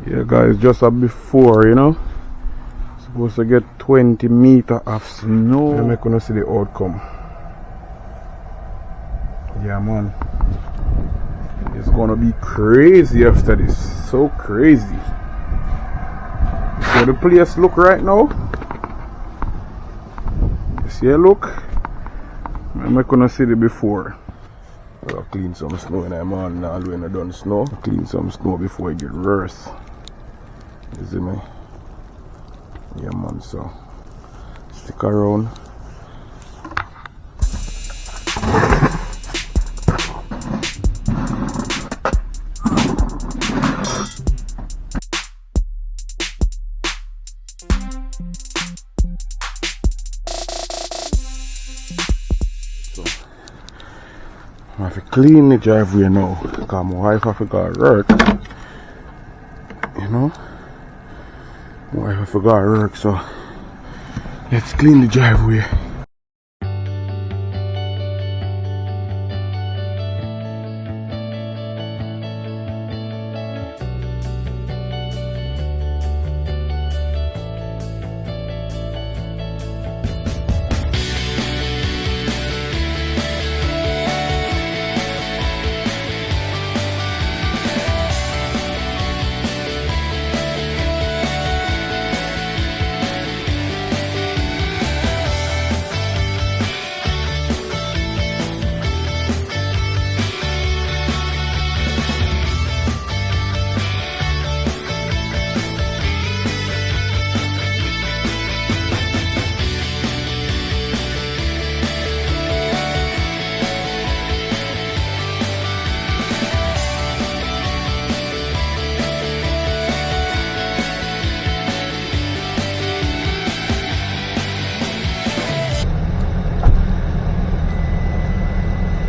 Yeah guys, just up before, you know, supposed to get 20 meters of snow. I'm not gonna see the outcome. Yeah man, it's gonna be crazy after this. So crazy. So the place look right now. You see a look? I'm not gonna see it before. I'll clean some snow in the morning now when I done snow. Clean some snow before it get worse. You see me? Yeah man, so stick around. I have to clean the driveway now because my wife have to go to work. You know? My wife have to go to work, so let's clean the driveway.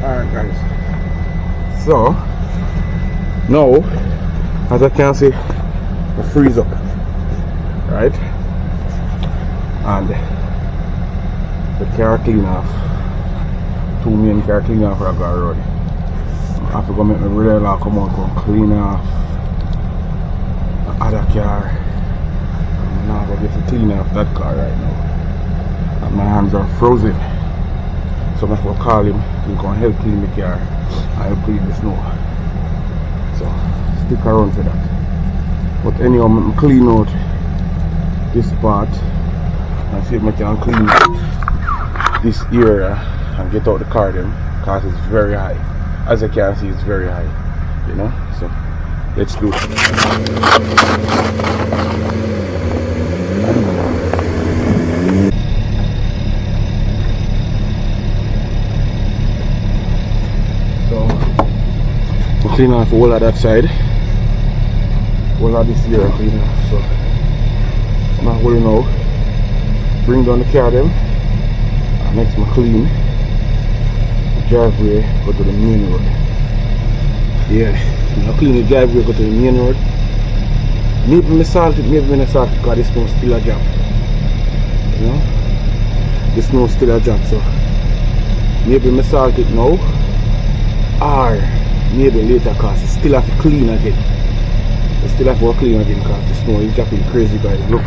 Alright guys, so now as I can see the freeze up, right, and the car clean off, 2 main car clean off for a car road. I have to go make my brother come out and clean off the other car, and now I'm going to get to clean off that car right now, and my hands are frozen. So I'm going to call him, he's going to help clean the car and help clean the snow. So stick around for that. But anyhow, I'm going to clean out this part and see if I can clean this area and get out the car then, because it's very high. As you can see, it's very high, you know. So let's do it. Clean off all of that side, all of this here clean off. So I'm not worried now. Bring down the car then, and next I clean the driveway, go to the main road. Yeah, I clean the driveway, go to the main road. Maybe I salt it, maybe I salt it, because the snow still a drop. You know, the snow still a drop, so maybe I salt it now, or maybe later, because it still have to clean again. It still have to clean again because the snow is dropping crazy guys. Look,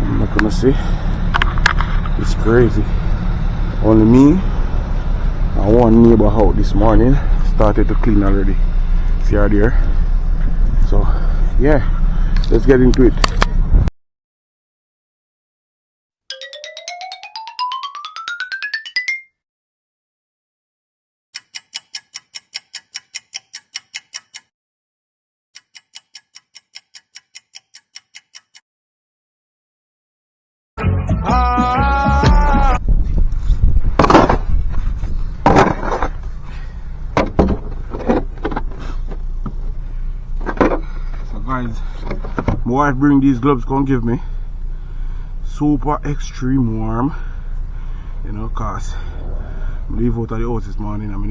I'm not gonna say it's crazy. Only me and one neighbor out this morning started to clean already. See her there? So yeah, let's get into it. Guys, my wife bring these gloves, come give me super extreme warm, you know, cause I leave out of the house this morning and I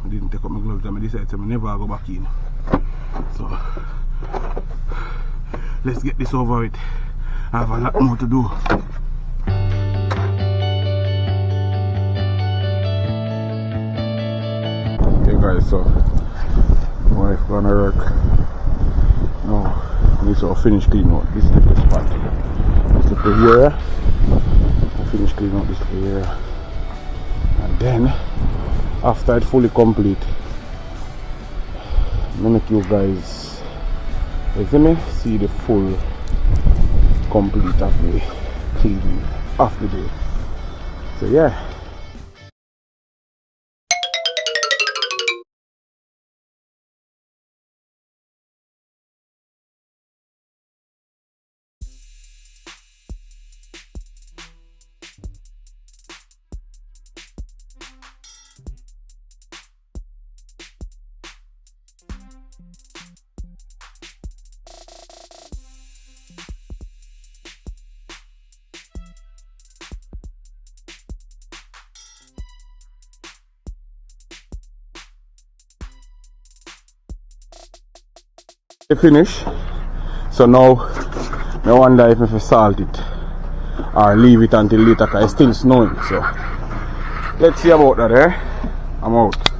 didn't take up my gloves and I decided to never go back in. So let's get this over with. I have a lot more to do. Okay guys, so my wife gonna work so I finish cleaning out this little spot. This little area. I finish cleaning out this little area. And then after it's fully complete, I'm gonna make you guys see the full complete of the cleaning of the day. So yeah. Finish. So now I wonder if I salt it or leave it until later because it's still snowing. So let's see about that. I'm out.